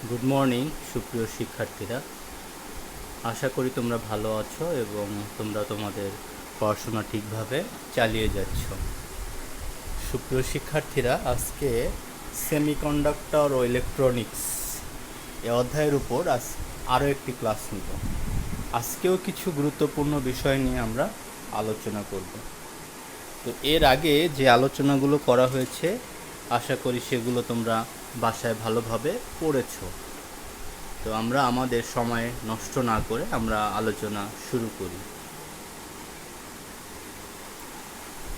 Good morning সুপ্রিয় শিক্ষার্থীরা। আশা করি তোমরা ভালো আছো এবং তোমরা তোমাদের পড়াশোনা ঠিকভাবে চালিয়ে যাচ্ছ। সুপ্রিয় শিক্ষার্থীরা, আজকে সেমিকন্ডাক্টর ও ইলেকট্রনিক্স এ অধ্যায়ের উপর আরও একটি ক্লাস নিব। আজকেও কিছু গুরুত্বপূর্ণ বিষয় নিয়ে আমরা আলোচনা করব। তো এর আগে যে আলোচনাগুলো করা হয়েছে আশা করি সেগুলো তোমরা বাসায় ভালোভাবে পড়েছো। তো আমরা আমাদের সময় নষ্ট না করে আমরা আলোচনা শুরু করি।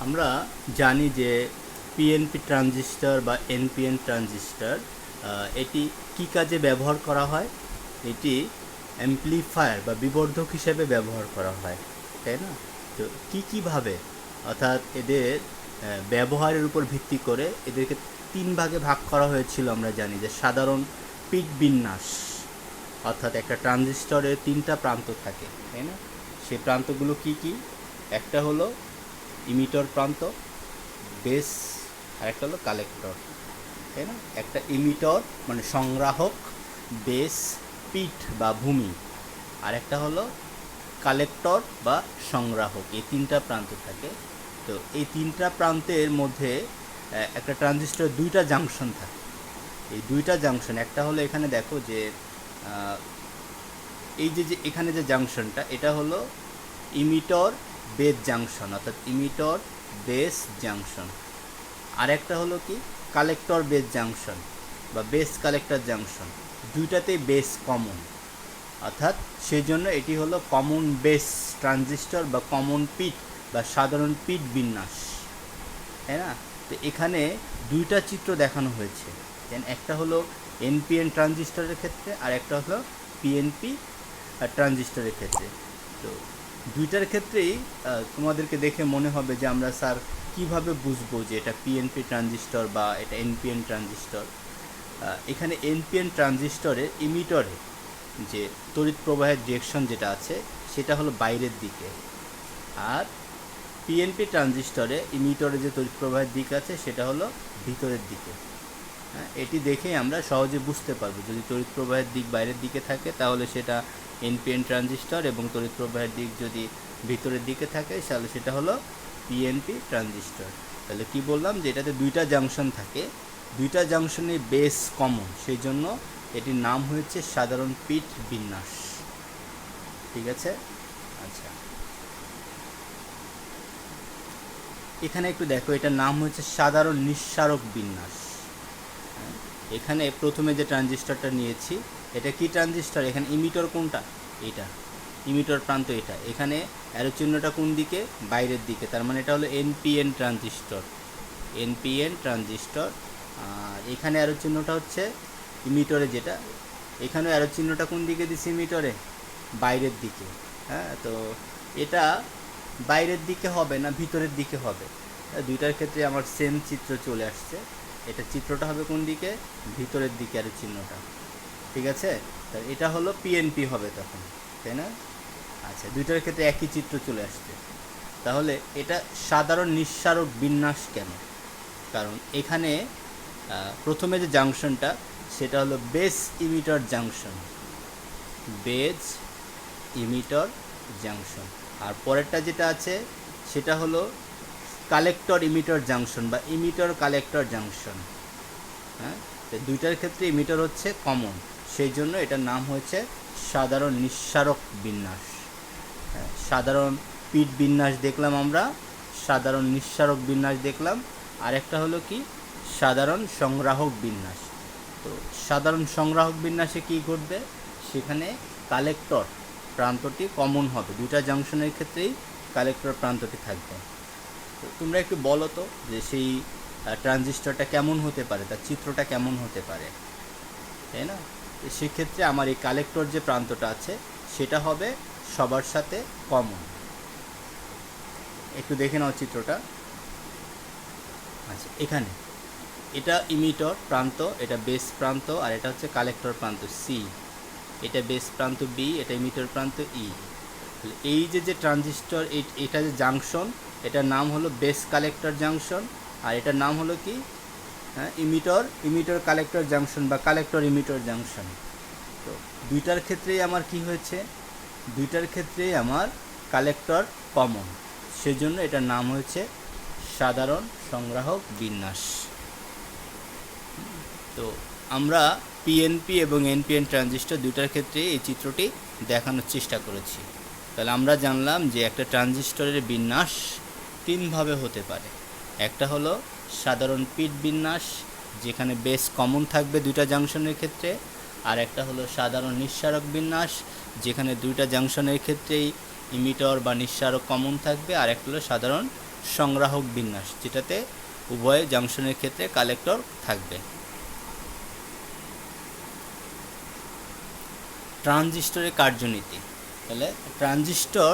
আমরা জানি যে পিএনপি ট্রানজিস্টর বা এনপিএন ট্রানজিস্টর এটি কী কাজে ব্যবহার করা হয়? এটি অ্যাম্প্লিফায়ার বা বিবর্ধক হিসেবে ব্যবহার করা হয়, তাই না? তো কীভাবে, অর্থাৎ এদের ব্যবহারের উপর ভিত্তি করে এদেরকে তিন ভাগে ভাগ করা হয়েছিল। আমরা জানি যে সাধারণ পিট বিন্যাস, অর্থাৎ একটা ট্রানজিস্টরের তিনটা প্রান্ত থাকে, তাই না? সেই প্রান্তগুলো কি কি? একটা হলো ইমিটর প্রান্ত, বেস, আর একটা হলো কালেক্টর, তাই না? একটা ইমিটর মানে সংগ্রাহক, বেস পিঠ বা ভূমি, আর একটা হলো কালেক্টর বা সংগ্রাহক। এই তিনটা প্রান্ত থাকে। তো এই তিনটা প্রান্তের মধ্যে একটা ট্রানজিস্টর দুইটা জাংশন থাকে। এই দুইটা জাংশন, একটা হলো এখানে দেখো যে এই যে এখানে যে জাংশনটা, এটা হলো ইমিটর বেস জাংশন, অর্থাৎ ইমিটর বেস জাংশন। আর একটা হলো কি কালেক্টর বেস জাংশন বা বেস কালেক্টর জাংশন। দুইটাতেই বেস কমন, অর্থাৎ সেই জন্য এটি হলো কমন বেস ট্রানজিস্টর বা কমন পিট বা সাধারণ পিট বিন্যাস, তাই না? তো এখানে দুইটা চিত্র দেখানো হয়েছে। একটা হলো এনপিএন ট্রানজিস্টরের ক্ষেত্রে আর একটা হলো পিএনপি ট্রানজিস্টরের ক্ষেত্রে। তো দুইটার ক্ষেত্রেই তোমাদেরকে দেখে মনে হবে যে আমরা স্যার কীভাবে বুঝবো যে এটা পিএনপি ট্রানজিস্টর বা এটা এনপিএন ট্রানজিস্টর। এখানে এনপিএন ট্রানজিস্টরের ইমিটরে যে তড়িৎ প্রবাহের ডিরেকশন যেটা আছে সেটা হলো বাইরের দিকে, আর পিএনপি ট্রানজিস্টরে ইমিটরে যে তড়িৎ প্রবাহের দিক আছে সেটা হলো ভিতরের দিকে। এটি দেখেই আমরা সহজে বুঝতে পারবো যদি তড়িৎ প্রবাহের দিক বাইরের দিকে থাকে তাহলে সেটা এনপিএন ট্রানজিস্টর, এবং তড়িৎ প্রবাহের দিক যদি ভিতরের দিকে থাকে তাহলে সেটা হলো পিএনপি ট্রানজিস্টর। তাহলে কি বললাম যে এটাতে দুইটা জাংশন থাকে, দুইটা জাংশনে বেস কমন, সেই জন্য এটির নাম হয়েছে সাধারণ পিট বিন্যাস। ঠিক আছে? আচ্ছা, এখানে একটু দেখো, এটার নাম হচ্ছে সাধারণ নিঃসারক বিন্যাস। এখানে প্রথমে যে ট্রানজিস্টরটা নিয়েছি এটা কি ট্রানজিস্টর? এখানে ইমিটর কোনটা? এটা ইমিটর প্রান্ত, এটা এখানে অ্যারো চিহ্নটা কোন দিকে? বাইরের দিকে, তার মানে এটা হলো এনপিএন ট্রানজিস্টর। NPN transistor. আর এখানে অ্যারো চিহ্নটা হচ্ছে ইমিটরে, যেটা এখানে অ্যারো চিহ্নটা কোন দিকে দিছি? ইমিটরে বাইরের দিকে। হ্যাঁ, তো এটা বাইরের দিকে হবে না ভিতরের দিকে হবে? দুইটার ক্ষেত্রে আমার সেম চিত্র চলে আসছে। এটা চিত্রটা হবে কোন দিকে? ভিতরের দিকে আর চিহ্নটা। ঠিক আছে? তা এটা হলো পিএনপি হবে তখন, তাই না? আচ্ছা, দুইটার ক্ষেত্রে একই চিত্র চলে আসছে। তাহলে এটা সাধারণ নিঃসারক বিন্যাস কেন? কারণ এখানে প্রথমে যে জাংশনটা সেটা হলো base emitter junction, base emitter junction. আর পরেরটা যেটা আছে সেটা হলো কালেক্টর ইমিটর জাংশন বা ইমিটর কালেক্টর জাংশন। হ্যাঁ, তো দুইটার ক্ষেত্রে ইমিটর হচ্ছে কমন, সেই জন্য এটার নাম হয়েছে সাধারণ নিঃসারক বিন্যাস। হ্যাঁ, সাধারণ পিট বিন্যাস দেখলাম আমরা, সাধারণ নিঃসারক বিন্যাস দেখলাম, আর একটা হলো কি সাধারণ সংগ্রাহক বিন্যাস। তো সাধারণ সংগ্রাহক বিন্যাসে কী ঘটবে? সেখানে কালেক্টর প্রান্তটি কমন হবে, দুইটা জাংশনের ক্ষেত্রেই কালেক্টর প্রান্তটি থাকবে। তো তোমরা একটু বলো তো যে সেই ট্রানজিস্টরটা কেমন হতে পারে, তার চিত্রটা কেমন হতে পারে, তাই না? সেক্ষেত্রে আমার এই কালেক্টর যে প্রান্তটা আছে সেটা হবে সবার সাথে কমন। একটু দেখে নাও চিত্রটা। আচ্ছা, এখানে এটা ইমিটর প্রান্ত, এটা বেস প্রান্ত, আর এটা হচ্ছে কালেক্টর প্রান্ত সি। এটা বেস প্রান্ত বি, এটা ইমিটর প্রান্ত ই। এই যে ট্রানজিস্টর, এটা যে জাংশন, এটার নাম হলো বেস কালেক্টর জাংশন, আর এটার নাম হলো কি হ্যাঁ, ইমিটর কালেক্টর জাংশন বা কালেক্টর ইমিটর জাংশন। তো দুইটার ক্ষেত্রেই আমার কি হয়েছে, দুইটার ক্ষেত্রেই আমার কালেক্টর কমন, সেজন্য এটার নাম হয়েছে সাধারণ সংগ্রাহক বিন্যাস। তো আমরা পিএনপি এবং এনপিএন ট্রানজিস্টর দুইটার ক্ষেত্রে এই চিত্রটি দেখানোর চেষ্টা করেছি। তাহলে আমরা জানলাম যে একটা ট্রানজিস্টরের বিন্যাস তিনভাবে হতে পারে। একটা হলো সাধারণ পিট বিন্যাস, যেখানে বেস কমন থাকবে দুইটা জাংশনের ক্ষেত্রে, আর একটা হলো সাধারণ নিঃসারক বিন্যাস, যেখানে দুইটা জাংশনের ক্ষেত্রেই ইমিটর বা নিঃসারক কমন থাকবে, আর একটা হলো সাধারণ সংগ্রাহক বিন্যাস, যেটাতে উভয় জাংশনের ক্ষেত্রে কালেক্টর থাকবে। ট্রানজিস্টরের কার্যনীতি, তাহলে ট্রানজিস্টর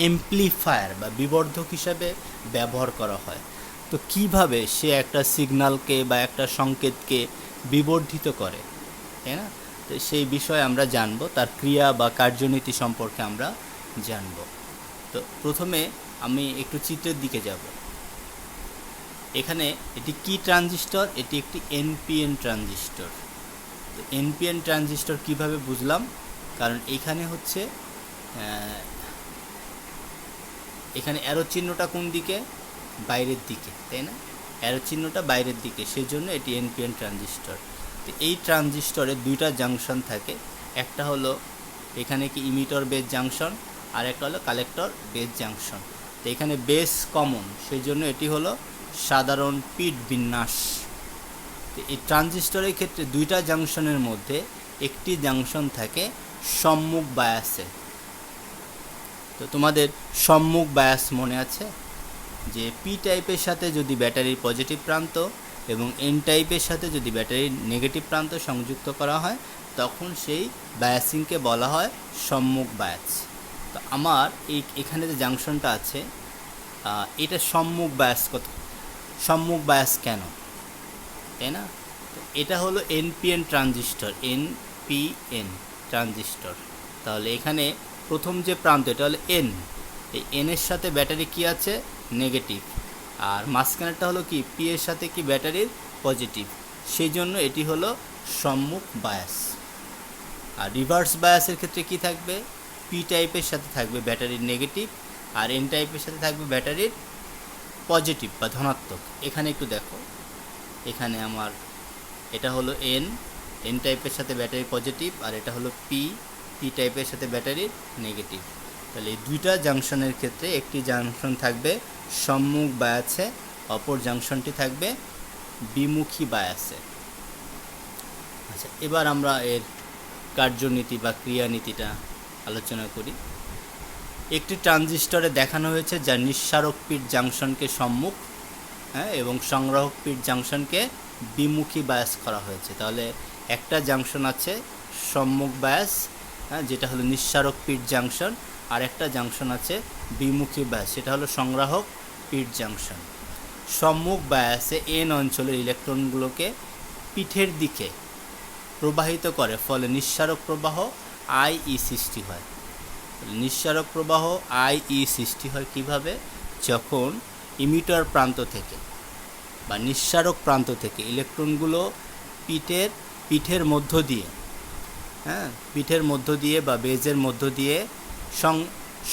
এমপ্লিফায়ার বা বিবর্ধক হিসাবে ব্যবহার করা হয়। তো কিভাবে সে একটা সিগন্যালকে বা একটা সংকেতকে বিবর্ধিত করে, তাই না? তো সেই বিষয়ে আমরা জানবো, তার ক্রিয়া বা কার্যনীতি সম্পর্কে আমরা জানব। তো প্রথমে আমি একটু চিত্রের দিকে যাব। এখানে এটি কি ট্রানজিস্টর? এটি একটি এনপিএন ট্রানজিস্টর। তো এনপিএন ট্রানজিস্টর কিভাবে বুঝলাম? কারণ এখানে হচ্ছে এখানে অ্যারো চিহ্নটা কোন দিকে? বাইরের দিকে, তাই না? অ্যারো চিহ্নটা বাইরের দিকে, সেজন্য এটি এনপিএন ট্রানজিস্টর। তো এই ট্রানজিস্টরে দুইটা জাংশন থাকে, একটা হলো এখানে কি ইমিটর বেস জাংশন, আর একটা হলো কালেক্টর বেস জাংশন। তো এখানে বেস কমন, সেই জন্য এটি হলো সাধারণ পিট বিন্যাস। তো এই ট্রানজিস্টরের ক্ষেত্রে দুইটা জাংশনের মধ্যে একটি জাংশন থাকে সম্মুখ বায়াসে। তো তোমাদের সম্মুখ বায়াস মনে আছে যে পি টাইপের সাথে যদি ব্যাটারির পজিটিভ প্রান্ত এবং এন টাইপের সাথে যদি ব্যাটারির নেগেটিভ প্রান্ত সংযুক্ত করা হয়, তখন সেই বায়াসিংকে বলা হয় সম্মুখ বায়াস। তো আমার এখানে যে জাংশনটা আছে, এটা সম্মুখ বায়াস। সম্মুখ বায়াস কেন, তাই না? তো এটা হলো এনপিএন ট্রানজিস্টর, এনপিএন ট্রানজিস্টর। তাহলে এখানে প্রথম যে প্রান্ত, এটা হলো এন, এই এনের সাথে ব্যাটারি কি আছে? নেগেটিভ। আর মাঝখানেরটা হলো কি? পি এর সাথে কি ব্যাটারির পজিটিভ, সেই জন্য এটি হলো সম্মুখ বায়াস। আর রিভার্স বায়াসের ক্ষেত্রে কি থাকবে? পি টাইপের সাথে থাকবে ব্যাটারির নেগেটিভ, আর এন টাইপের সাথে থাকবে ব্যাটারির পজিটিভ বা ধনাত্মক। এখানে একটু দেখো, এখানে আমার এটা হলো এন, এন টাইপের সাথে ব্যাটারি পজিটিভ, আর এটা হলো পি, পি টাইপের সাথে ব্যাটারির নেগেটিভ। তাহলে এই দুইটা জাংশনের ক্ষেত্রে একটি জাংশন থাকবে সম্মুখ বায়াসে, অপর জাংশনটি থাকবে বিমুখী বায়াসে। আচ্ছা, এবার আমরা এর কার্যনীতি বা ক্রিয়ানীতিটা আলোচনা করি। একটি ট্রানজিস্টরে দেখানো হয়েছে যা নিঃসারক পিট জাংশনকে সম্মুখ, হ্যাঁ, এবং সংগ্রাহক পিট জাংশনকে বিমুখী বায়াস করা হয়েছে। তাহলে একটা জাংশন আছে সম্মুখ বায়াস, হ্যাঁ, যেটা হলো নিঃসারক পিট জাংশন, আর একটা জাংশন আছে বিমুখী বায়াস, সেটা হলো সংগ্রাহক পিট জাংশন। সম্মুখ বায়াসে এন অঞ্চলের ইলেকট্রনগুলোকে পিঠের দিকে প্রবাহিত করে, ফলে নিঃসারক প্রবাহ আইই সৃষ্টি হয়। নিঃসারক প্রবাহ আইই সৃষ্টি হয় কিভাবে? যখন ইমিটর প্রান্ত থেকে বা নিঃসারক প্রান্ত থেকে ইলেকট্রনগুলো পিঠের মধ্য দিয়ে, হ্যাঁ, পিঠের মধ্য দিয়ে বা বেজের মধ্য দিয়ে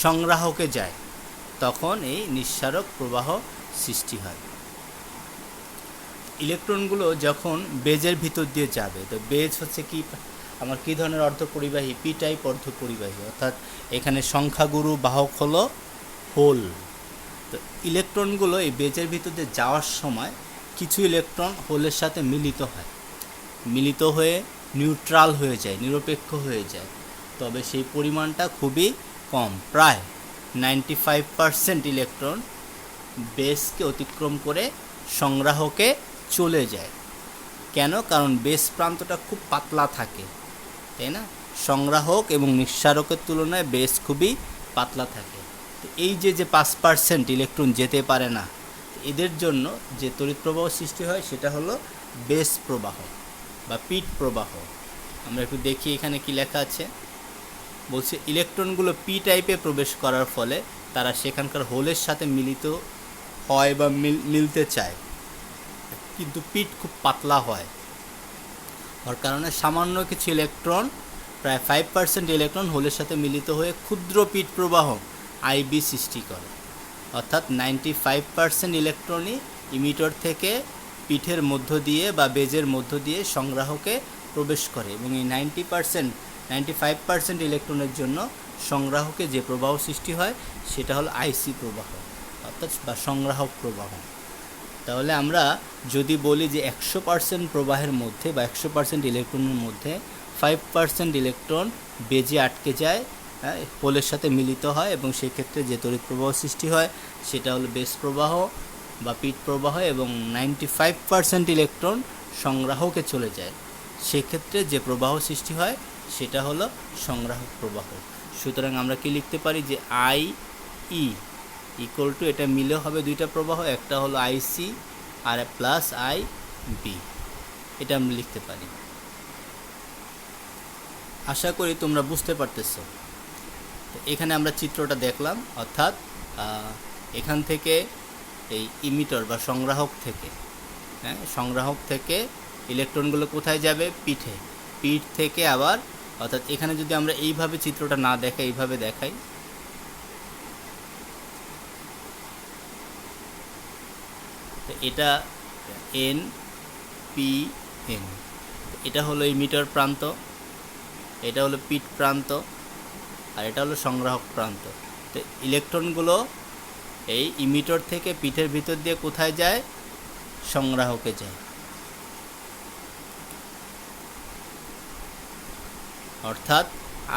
সংগ্রাহকে যায়, তখন এই নিঃসারক প্রবাহ সৃষ্টি হয়। ইলেকট্রনগুলো যখন বেজের ভিতর দিয়ে যাবে, তো বেজ হচ্ছে কি আমার কী ধরনের অর্ধপরিবাহী? পি টাইপ অর্ধপরিবাহী, অর্থাৎ এখানে সংখ্যাগুরু বাহক হলো হোল। তো ইলেকট্রনগুলো এই বেজের ভিতর দিয়ে যাওয়ার সময় কিছু ইলেকট্রন হোলের সাথে মিলিত হয়ে নিউট্রাল হয়ে যায়, নিরপেক্ষ হয়ে যায়, তবে সেই পরিমাণটা খুবই কম, প্রায় 95% ইলেকট্রন বেসকে অতিক্রম করে সংগ্রাহকে চলে যায়। কেন? কারণ বেস প্রান্তটা খুব পাতলা থাকে, তাই না? সংগ্রাহক এবং নিঃসারকের তুলনায় বেস খুবই পাতলা থাকে। তো এই যে 5% ইলেকট্রন যেতে পারে না, এদের জন্য যে তড়িৎ প্রবাহ সৃষ্টি হয় সেটা হলো বেস প্রবাহ বা পিট প্রবাহ। আমরা একটু দেখি এখানে কি লেখা আছে। বলছে ইলেকট্রনগুলো পি টাইপে প্রবেশ করার ফলে তারা সেখানকার হোলের সাথে মিলিত হয় বা মিলতে চায়। কিন্তু পিঠ খুব পাতলা হয়, ওর কারণে সামান্য কিছু ইলেকট্রন, প্রায় 5% ইলেকট্রন হোলের সাথে মিলিত হয়ে ক্ষুদ্র পিঠ প্রবাহ আইবি সৃষ্টি করে। অর্থাৎ 95% ইলেকট্রনই ইমিটর থেকে পিঠের মধ্য দিয়ে বা বেজের মধ্য দিয়ে সংগ্রাহকে প্রবেশ করে, এবং এই 95% ইলেকট্রনের জন্য সংগ্রাহকে যে প্রবাহ সৃষ্টি হয় সেটা হলো আইসি প্রবাহ, অর্থাৎ বা সংগ্রাহক প্রবাহ। তাহলে আমরা যদি বলি যে 100% প্রবাহের মধ্যে বা 100% ইলেকট্রনের মধ্যে 5% ইলেকট্রন বেজে আটকে যায়, পোলের সাথে মিলিত হয়, এবং সেই ক্ষেত্রে যে তড়িৎ প্রবাহ সৃষ্টি হয় সেটা হলো বেজ প্রবাহ বা পিঠ প্রবাহ, এবং 95% ইলেকট্রন সংগ্রাহকে চলে যায়, সেক্ষেত্রে যে প্রবাহ সৃষ্টি হয় সেটা হলো সংগ্রাহক প্রবাহ। সুতরাং আমরা কি লিখতে পারি যে আই ই ইকুয়াল টু, এটা মিলে হবে দুইটা প্রবাহ, একটা হলো আইসি আর প্লাস আই বি, এটা আমরা লিখতে পারি। আশা করি তোমরা বুঝতে পারতেছো। এখানে আমরা চিত্রটা দেখলাম, অর্থাৎ এখান থেকে এই ইমিটর বা সংগ্রাহক থেকে, সংগ্রাহক থেকে ইলেকট্রনগুলো কোথায় যাবে? পিঠে। পিঠ থেকে আবার, অর্থাৎ এখানে যদি আমরা এইভাবে চিত্রটা না দেখাই, এইভাবে দেখাই, এটা এন পি এন, এটা হলো ইমিটর প্রান্ত, এটা হলো পিঠ প্রান্ত, আর এটা হলো সংগ্রাহক প্রান্ত। তো ইলেকট্রনগুলো এই ইমিটর থেকে পিঠের ভিতর দিয়ে কোথায় যায়? সংগ্রাহকে যায়। অর্থাৎ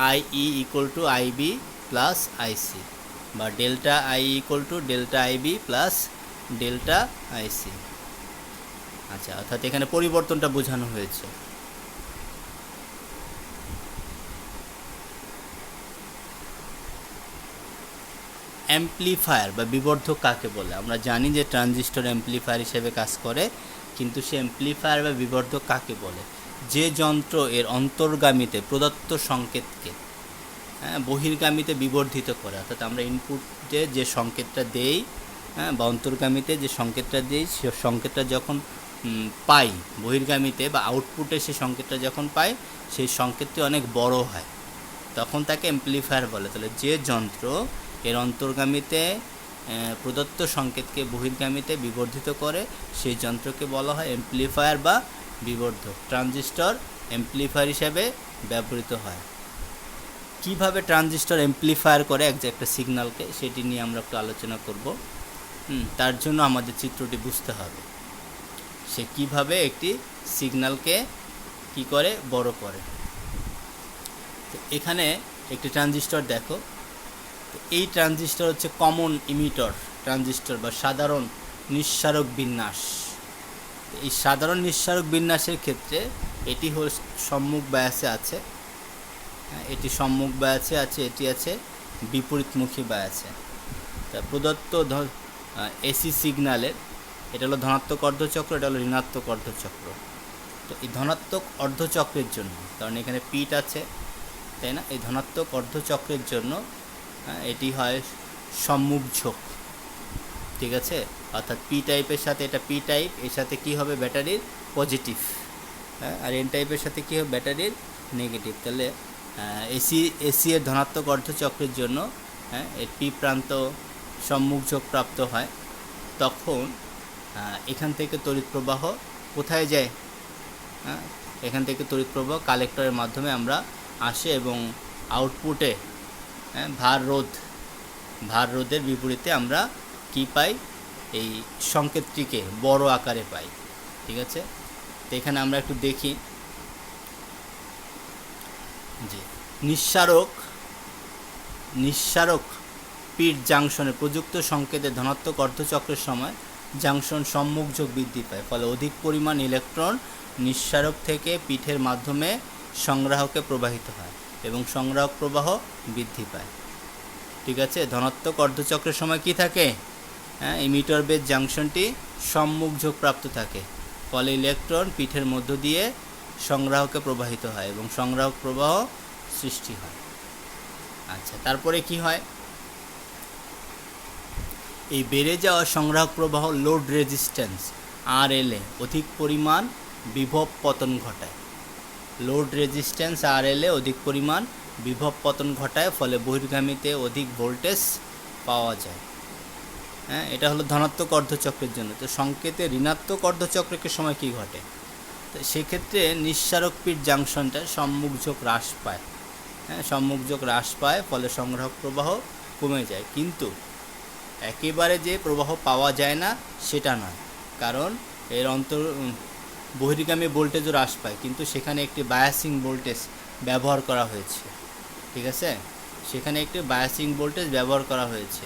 I E equal to I B plus IC, বা delta I equal to delta I B plus delta IC. আচ্ছা, অর্থাৎ এখানে পরিবর্তনটা বোঝানো হয়েছে। অ্যাম্পলিফায়ার বা বিবর্ধক কাকে বলে? আমরা জানি যে ট্রানজিস্টর অ্যাম্পলিফায়ার হিসেবে কাজ করে, কিন্তু সে অ্যাম্পলিফায়ার বা বিবর্ধক কাকে বলে? যে যন্ত্র এর অন্তর্গামীতে প্রদত্ত সংকেতকে বহির্গামীতে বিবর্ধিত করে, অর্থাৎ আমরা ইনপুটে যে সংকেতটা দেই, বা অন্তর্গামীতে যে সংকেতটা দিই, সে সংকেতটা যখন পাই বহির্গামীতে বা আউটপুটে, সে সংকেতটা যখন পাই, সেই সংকেতটি অনেক বড় হয়, তখন তাকে অ্যাম্পলিফায়ার বলে। তাহলে যে যন্ত্র এর অন্তর্গামীতে প্রদত্ত সংকেতকে বহির্গামীতে বিবর্ধিত করে, সেই যন্ত্রকে বলা হয় অ্যাম্পলিফায়ার বা বিবর্ধক। ট্রানজিস্টর অ্যাম্পলিফায়ার হিসাবে ব্যবহৃত হয়। কিভাবে ট্রানজিস্টর অ্যাম্পলিফায়ার করে একটা সিগন্যালকে, সেটি নিয়ে আমরা একটু আলোচনা করব। তার জন্য আমাদের চিত্রটি বুঝতে হবে, সে কিভাবে একটি সিগন্যালকে কি করে, বড় করে। তো এখানে একটি ট্রানজিস্টর দেখো, এই ট্রানজিস্টর হচ্ছে কমন ইমিটর ট্রানজিস্টর বা সাধারণ নিঃসারক বিন্যাস। এই সাধারণ নিঃসারক বিন্যাসের ক্ষেত্রে এটি হল সম্মুখ বায়াসে আছে, এটি সম্মুখ বায়াসে আছে, এটি আছে বিপরীতমুখী বায়াসে। তা প্রদত্ত এসি সিগন্যালের এটা হলো ধনাত্মক অর্ধচক্র, এটা হলো ঋণাত্মক অর্ধচক্র। তো এই ধনাত্মক অর্ধচক্রের জন্য, কারণ এখানে পিঠ আছে, তাই না, এই ধনাত্মক অর্ধচক্রের জন্য এটি হয় সম্মুখ ঝোঁক, ঠিক আছে। অর্থাৎ পি টাইপের সাথে এটা পি টাইপ, এর সাথে কি হবে? ব্যাটারির পজিটিভ, আর এন টাইপের সাথে কী হবে? ব্যাটারির নেগেটিভ। তাহলে এসি এর ধনাত্মক অর্ধচক্রের জন্য এর পি প্রান্ত সম্মুখ ঝোঁক প্রাপ্ত হয়, তখন এখান থেকে তড়িৎ প্রবাহ কোথায় যায়? এখান থেকে তড়িৎ প্রবাহ কালেক্টরের মাধ্যমে আমরা আসে, এবং আউটপুটে ভার রোধের বিপরীতে আমরা কি পাই? এই সংকেতটিকে বড় আকারে পাই, ঠিক আছে। তো এখানে আমরা একটু দেখি যে নিঃসারক পিঠ জাংশনে প্রযুক্ত সংকেতের ধনাত্মক অর্ধচক্রের সময় জাংশন সম্মুখ ঝোঁক বৃদ্ধি পায়, ফলে অধিক পরিমাণ ইলেকট্রন নিঃসারক থেকে পিঠের মাধ্যমে সংগ্রাহকে প্রবাহিত হয় এবং সংগ্রাহক প্রবাহ বৃদ্ধি পায়, ঠিক আছে। ধনাত্মক অর্ধচক্রের সময় কি থাকে? ইমিটর বেজ জাংশনটি সম্মুখ ঝোঁক প্রাপ্ত থাকে, ফলে ইলেকট্রন পিঠের মধ্য দিয়ে সংগ্রাহকে প্রবাহিত হয় এবং সংগ্রাহক প্রবাহ সৃষ্টি হয়। আচ্ছা, তারপরে কি হয়? এই বেড়ে যাওয়া সংগ্রাহক প্রবাহ লোড রেজিস্ট্যান্স আরএলএ অধিক পরিমাণ বিভব পতন ঘটায়। লোড রেজিস্ট্যান্স আরএলএ অধিক পরিমাণ বিভব পতন ঘটায়, ফলে বহির্গামীতে অধিক ভোল্টেজ পাওয়া যায়। হ্যাঁ, এটা হলো ধনাত্মক অর্ধচক্রের জন্য। তো সংকেতে ঋণাত্মক অর্ধচক্রের সময় কী ঘটে? তো সেক্ষেত্রে নিঃসারক পিট জাংশনটা সম্মুখযোগ হ্রাস পায়। হ্যাঁ, সম্মুখযোগ হ্রাস পায়, ফলে সংগ্রাহক প্রবাহ কমে যায়। কিন্তু একেবারে যে প্রবাহ পাওয়া যায় না সেটা নয়, কারণ এর বহির্গামী ভোল্টেজও হ্রাস পায়, কিন্তু সেখানে একটি বায়াসিং ভোল্টেজ ব্যবহার করা হয়েছে। ঠিক আছে, সেখানে একটি বায়াসিং ভোল্টেজ ব্যবহার করা হয়েছে।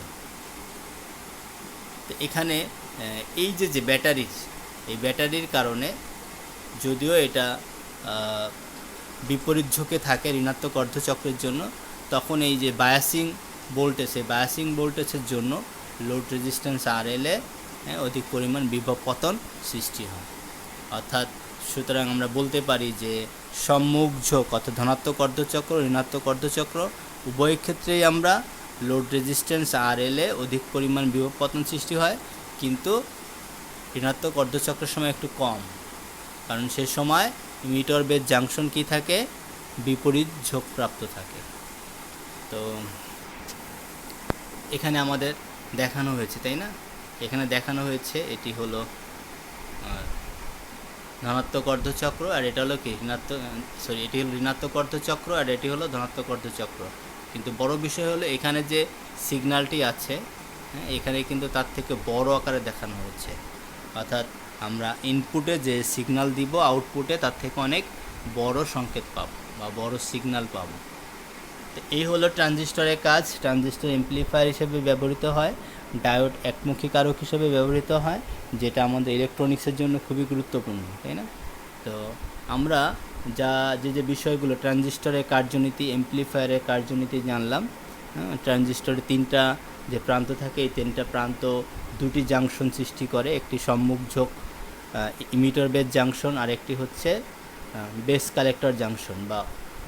তো এখানে এই যে ব্যাটারি, এই ব্যাটারির কারণে যদিও এটা বিপরীত ঝোঁকে থাকে ঋণাত্মক অর্ধচক্রের জন্য, তখন এই যে বায়াসিং ভোল্টেজ, এই বায়াসিং ভোল্টেজের জন্য লোড রেজিস্ট্যান্স আরএলএ অধিক পরিমাণ বিভব পতন সৃষ্টি হয়। অর্থাৎ সুতরাং আমরা বলতে পারি যে সম্মুখ ঝোঁক অর্থাৎ ধনাত্মক অর্ধচক্র, ঋণাত্মক অর্ধচক্র উভয় ক্ষেত্রেই আমরা লোড রেজিস্ট্যান্স আরএলএ অধিক পরিমাণ বিভব পতন সৃষ্টি হয়, কিন্তু ঋণাত্মক অর্ধচক্রের সময় একটু কম, কারণ সে সময় ইমিটর বেস জাংশন কি থাকে, বিপরীত ঝোঁকপ্রাপ্ত থাকে। তো এখানে আমাদের দেখানো হয়েছে, তাই না? এখানে দেখানো হয়েছে এটি হলো ধনাত্মক অর্ধচক্র, আর এটা হলো কি এটি হলো ঋণাত্মক অর্ধচক্র, আর এটি হলো ধনাত্মক অর্ধচক্র। কিন্তু বড় বিষয় হলো এখানে যে সিগন্যালটি আছে, হ্যাঁ, এখানে কিন্তু তার থেকে বড় আকারে দেখানো হয়েছে। অর্থাৎ আমরা ইনপুটে যে সিগন্যাল দিব, আউটপুটে তার থেকে অনেক বড় সংকেত পাব বা বড় সিগন্যাল পাব। তো এই হলো ট্রানজিস্টরের কাজ। ট্রানজিস্টর এমপ্লিফায়ার হিসেবে ব্যবহৃত হয়, ডায়োড একমুখী কারক হিসেবে ব্যবহৃত হয়, যেটা আমাদের ইলেকট্রনিক্সের জন্য খুবই গুরুত্বপূর্ণ, তাই না? তো আমরা যে বিষয়গুলো ট্রানজিস্টরের কার্যনীতি, এমপ্লিফায়ারের কার্যনীতি জানলাম। ট্রানজিস্টরের তিনটা যে প্রান্ত থাকে, এই তিনটা প্রান্ত দুটি জাংশন সৃষ্টি করে, একটি সম্মুখ ঝোঁক ইমিটর বেস জাংশন, আর একটি হচ্ছে বেস কালেক্টর জাংশন, বা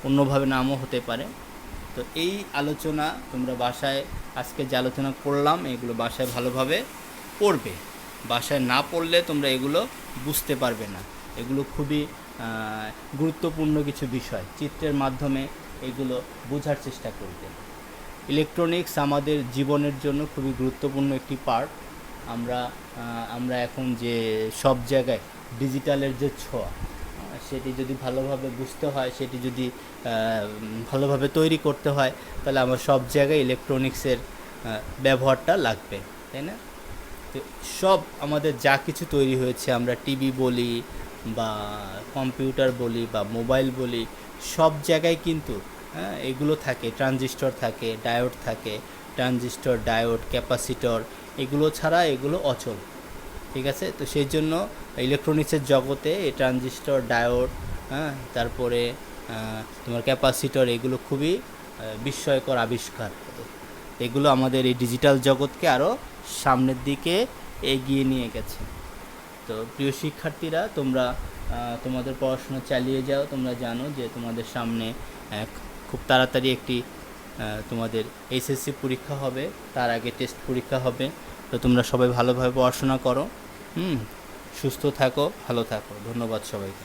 অন্যভাবে নামও হতে পারে। তো এই আলোচনা তোমরা বাসায় আজকে যে আলোচনা করলাম, এগুলো বাসায় ভালোভাবে পড়বে। বাসায় না পড়লে তোমরা এগুলো বুঝতে পারবে না। এগুলো খুবই গুরুত্বপূর্ণ কিছু বিষয়, চিত্রের মাধ্যমে এগুলো বোঝার চেষ্টা করবে। ইলেকট্রনিক্স আমাদের জীবনের জন্য খুবই গুরুত্বপূর্ণ একটি পার্ট। আমরা এখন যে সব জায়গায় ডিজিটালের যে ছোঁয়া, সেটি যদি ভালোভাবে বুঝতে হয়, সেটি যদি ভালোভাবে তৈরি করতে হয়, তাহলে আমার সব জায়গায় ইলেকট্রনিক্সের ব্যবহারটা লাগবে, তাই না? তো সব আমাদের যা কিছু তৈরি হয়েছে, আমরা টিভি বলি বা কম্পিউটার বলি বা মোবাইল বলি, সব জায়গায় কিন্তু এগুলো থাকে, ট্রানজিস্টর থাকে, ডায়োড থাকে। ট্রানজিস্টর, ডায়োড, ক্যাপাসিটর, এগুলো ছাড়া এগুলো অচল। ঠিক আছে, তো সেই জন্য ইলেকট্রনিক্সের জগতে এই ট্রানজিস্টর, ডায়োড, তারপরে তোমার ক্যাপাসিটর, এগুলো খুবই বিস্ময়কর আবিষ্কার। এগুলো আমাদের এই ডিজিটাল জগৎকে আরও সামনের দিকে এগিয়ে নিয়ে গেছে। তো প্রিয় শিক্ষার্থীরা, তোমরা তোমাদের পড়াশোনা চালিয়ে যাও। তোমরা জানো যে তোমাদের সামনে খুব তাড়াতাড়ি একটি তোমাদের এইচএসসি পরীক্ষা হবে, তার আগে টেস্ট পরীক্ষা হবে। তো তোমরা সবাই ভালোভাবে পড়াশোনা করো, সুস্থ থাকো, ভালো থাকো। ধন্যবাদ সবাইকে।